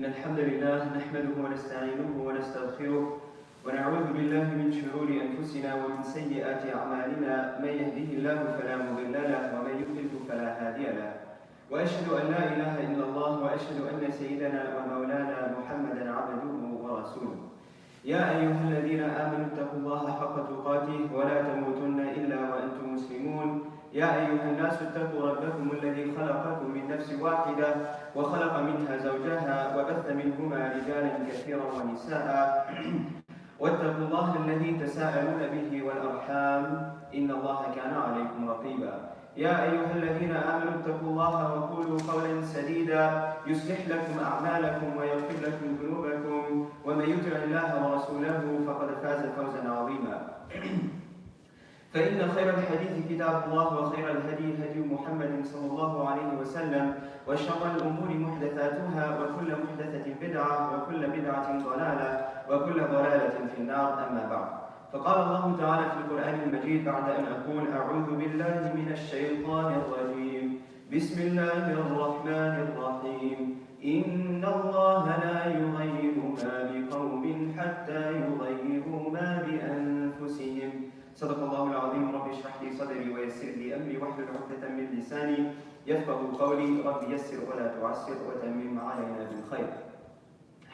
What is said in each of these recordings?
إن الحمد لله نحمده ونستعينه ونستغفره ونعوذ بالله من شرور أنفسنا ومن سيئات أعمالنا من يهده الله فلا مضل له ومن يضلل فلا هادي له وأشهد أن لا إله إلا الله وأشهد أن سيدنا ومولانا محمدا عبده ورسوله يا أيها الذين آمنوا اتقوا الله حق تقاته ولا تموتن إلا وأنتم مسلمون يا أيها الناس اتقوا ربكم الذي خلقكم من نفس واحدة وخلق منها زوجها وبث منهما رجالا كثيرا ونساء واتقوا الله الذي تساءلون به والأرحام إن الله كان عليكم رقيبا يا أيها الذين آمنوا اتقوا الله وقولوا قولا سديدا يصلح لكم أعمالكم ويغفر لكم ذنوبكم ومن يطع الله ورسوله فقد فاز فوزا عظيما فإن خير الحديث كتاب الله وخير الهدي هدي محمد صلى الله عليه وسلم وشر الأمور محدثاتها وكل محدثة بدعة وكل بدعة ضلالة وكل ضلالة في النار أما بعد فقال الله تعالى في القرآن المجيد بعد أن أقول أعوذ بالله من الشيطان الرجيم بسم الله الرحمن الرحيم إن الله لا يغير ما بقوم حتى يغيروا ما بأنفسهم صدق الله العظيم رب اشرح لي صدري ويسر لي أمري واحلل عقدة من لساني يفقه قولي رب يسر ولا تعسر وتمم علينا بالخير.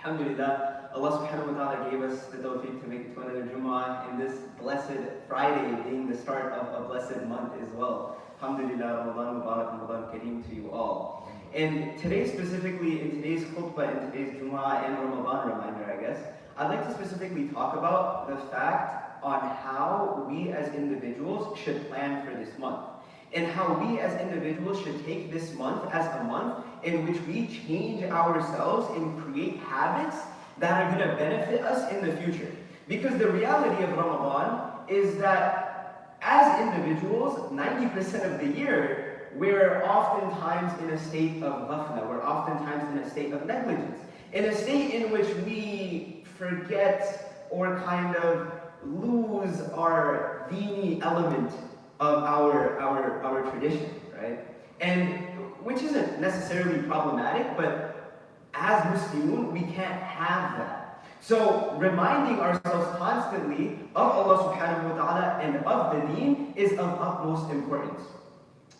Alhamdulillah, Allah subhanahu wa ta'ala gave us the tawfiq to make it to another Jumu'ah in this blessed Friday, being the start of a blessed month as well. Alhamdulillah, Ramadan Mubarak, Ramadan Kareem to you all. And today specifically, in today's khutbah, in today's Jumu'ah and Ramadan reminder, I guess, I'd like to specifically talk about the fact on how we as individuals should plan for this month. And how we as individuals should take this month as a month in which we change ourselves and create habits that are going to benefit us in the future. Because the reality of Ramadan is that as individuals, 90% of the year, we're oftentimes in a state of ghafla, we're oftentimes in a state of negligence, in a state in which we forget or kind of lose our dini element of our tradition, right? And which isn't necessarily problematic, but as Muslimun, we can't have that. So reminding ourselves constantly of Allah subhanahu wa ta'ala and of the deen is of utmost importance.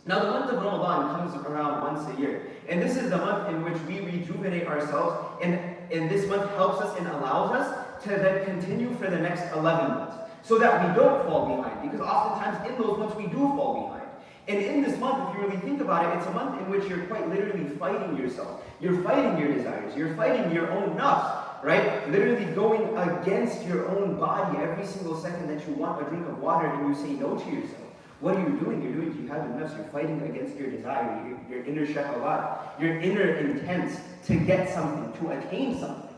Now the month of Ramadan comes around once a year, and this is the month in which we rejuvenate ourselves, and this month helps us and allows us to then continue for the next 11 months, so that we don't fall behind, because oftentimes in those months we do fall behind. And in this month, if you really think about it, it's a month in which you're quite literally fighting yourself. You're fighting your desires. You're fighting your own nafs, right? Literally going against your own body every single second that you want a drink of water and you say no to yourself. What are you doing? You're doing jihad al-nafs. You're fighting against your desire, your inner shahawat, your inner intents to get something, to attain something.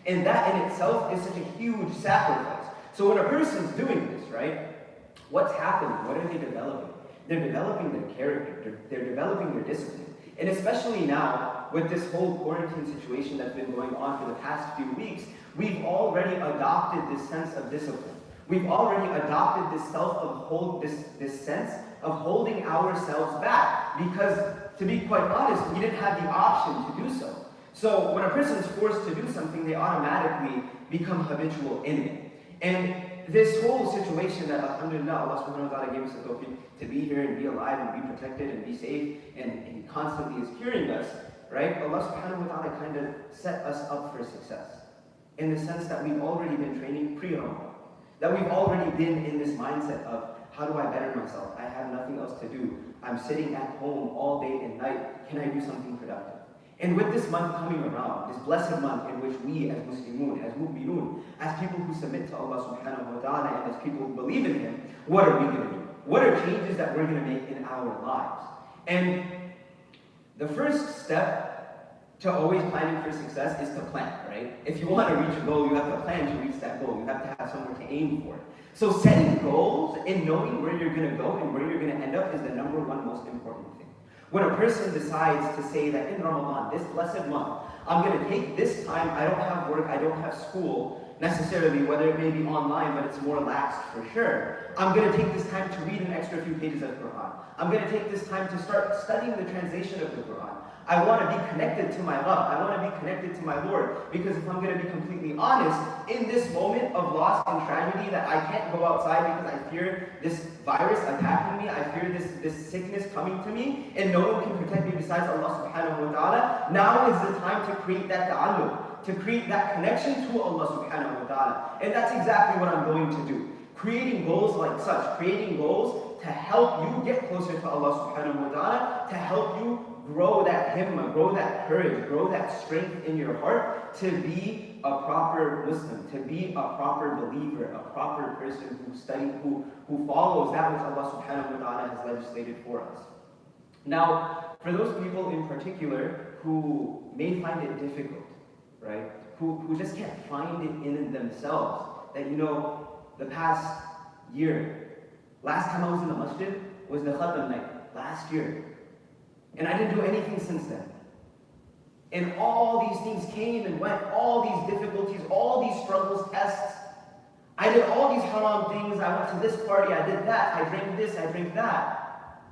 And that in itself is such a huge sacrifice. So when a person's doing this, right, what's happening? What are they developing? They're developing their character, they're developing their discipline. And especially now, with this whole quarantine situation that's been going on for the past few weeks, we've already adopted this sense of discipline. We've already adopted this sense of holding ourselves back, because to be quite honest, we didn't have the option to do so. So when a person is forced to do something, they automatically become habitual in it. And this whole situation that, alhamdulillah, Allah subhanahu wa ta'ala gave us the tawfiq to be here and be alive and be protected and be safe, and He constantly is curing us, right? Allah subhanahu wa ta'ala kind of set us up for success, in the sense that we've already been training pre-Ramadan, that we've already been in this mindset of, how do I better myself? I have nothing else to do. I'm sitting at home all day and night. Can I do something productive? And with this month coming around, this blessed month in which we as Muslimun, as mu'minun, as people who submit to Allah subhanahu wa ta'ala, and as people who believe in Him, what are we going to do? What are changes that we're going to make in our lives? And the first step to always planning for success is to plan, right? If you want to reach a goal, you have to plan to reach that goal. You have to have somewhere to aim for. So setting goals and knowing where you're going to go and where you're going to end up is the number one most important thing. When a person decides to say that in Ramadan, this blessed month, I'm going to take this time, I don't have work, I don't have school, necessarily, whether it may be online, but it's more laxed for sure. I'm going to take this time to read an extra few pages of Quran. I'm going to take this time to start studying the translation of the Quran. I want to be connected to my Rabb. I want to be connected to my Lord. Because if I'm going to be completely honest, in this moment of loss and tragedy that I can't go outside because I fear this virus attacking me, I fear this sickness coming to me, and no one can protect me besides Allah subhanahu wa ta'ala, now is the time to create that ta'alluq, to create that connection to Allah subhanahu wa ta'ala. And that's exactly what I'm going to do. Creating goals like such, creating goals to help you get closer to Allah subhanahu wa ta'ala, to help you grow that himmah, grow that courage, grow that strength in your heart to be a proper Muslim, to be a proper believer, a proper person who follows that which Allah subhanahu wa ta'ala has legislated for us. Now, for those people in particular who may find it difficult, right, who just can't find it in themselves, that the past year, last time I was in the masjid was the Khatam night, last year. And I didn't do anything since then. And all these things came and went, all these difficulties, all these struggles, tests. I did all these haram things, I went to this party, I did that, I drank this, I drank that.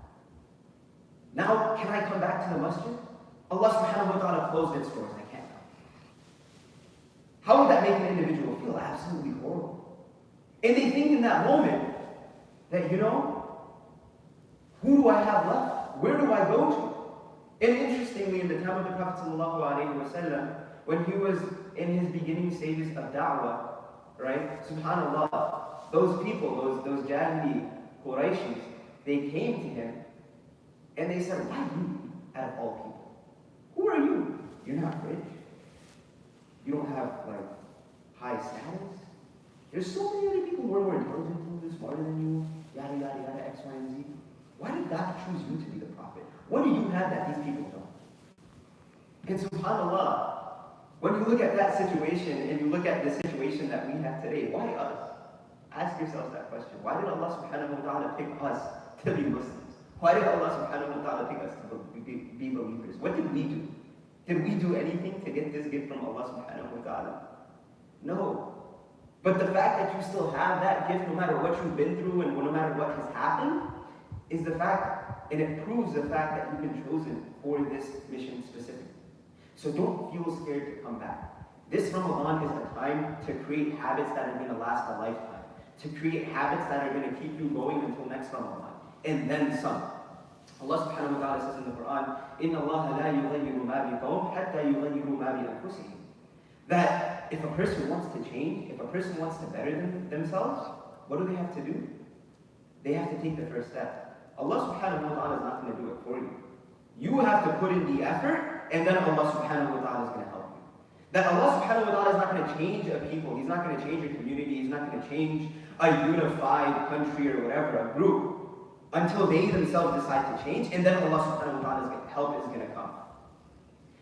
Now, can I come back to the masjid? Allah subhanahu wa ta'ala closed its doors, I can't come. How would that make an individual feel? Absolutely horrible. And they think in that moment that, who do I have left? Where do I go to? And interestingly, in the time of the Prophet ﷺ, when he was in his beginning stages of da'wah, right, subhanAllah, those people, those Jahili Qurayshis, they came to him and they said, why you, out of all people? Who are you? You're not rich. You don't have, high status. There's so many other people who are more intelligent than you, smarter than you, yada, yada, yada, X, Y, and Z. Why did God choose you to be the prophet? What do you have that these people don't? And subhanAllah, when you look at that situation and you look at the situation that we have today, why us? Ask yourselves that question. Why did Allah subhanahu wa ta'ala pick us to be Muslims? Why did Allah subhanahu wa ta'ala pick us to be believers? What did we do? Did we do anything to get this gift from Allah subhanahu wa ta'ala? No. But the fact that you still have that gift, no matter what you've been through and no matter what has happened, is the fact, and it proves the fact that you've been chosen for this mission specifically. So don't feel scared to come back. This Ramadan is a time to create habits that are going to last a lifetime, to create habits that are going to keep you going until next Ramadan, and then some. Allah subhanahu wa ta'ala says in the Quran, إِنَّ اللَّهَ لَا يُغَيِّرُ مَا بِقَوْمٍ حَتَّى يُغَيِّرُوا مَا بِأَنفُسِهِمْ. That if a person wants to change, if a person wants to better themselves, what do they have to do? They have to take the first step. Allah subhanahu wa ta'ala is not going to do it for you. You have to put in the effort, and then Allah subhanahu wa ta'ala is going to help you. That Allah subhanahu wa ta'ala is not going to change a people. He's not going to change a community. He's not going to change a unified country or whatever, a group, until they themselves decide to change, and then Allah subhanahu wa ta'ala's help is going to come.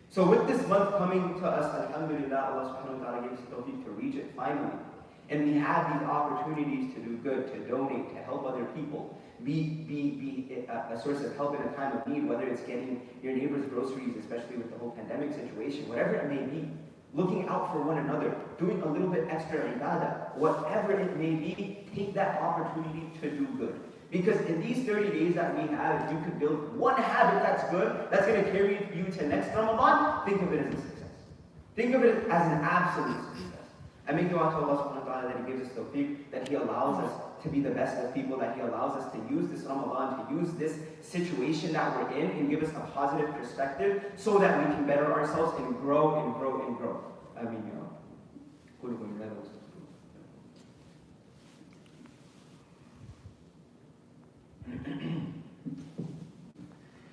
So with this month coming to us, alhamdulillah, Allah subhanahu wa ta'ala gave us the tawfiq to reach it finally. And we have these opportunities to do good, to donate, to help other people, be a source of help in a time of need, whether it's getting your neighbor's groceries, especially with the whole pandemic situation, whatever it may be, looking out for one another, doing a little bit extra ibadah, whatever it may be, take that opportunity to do good. Because in these 30 days that we have, if you could build one habit that's good, that's going to carry you to next Ramadan, think of it as a success. Think of it as an absolute success. I make dua to Allah subhanahu wa ta'ala that He gives us tawfiq, that He allows us to be the best of people, that He allows us to use this Ramadan, to use this situation that we're in and give us a positive perspective so that we can better ourselves and grow and grow and grow. Ameen ya Rabb.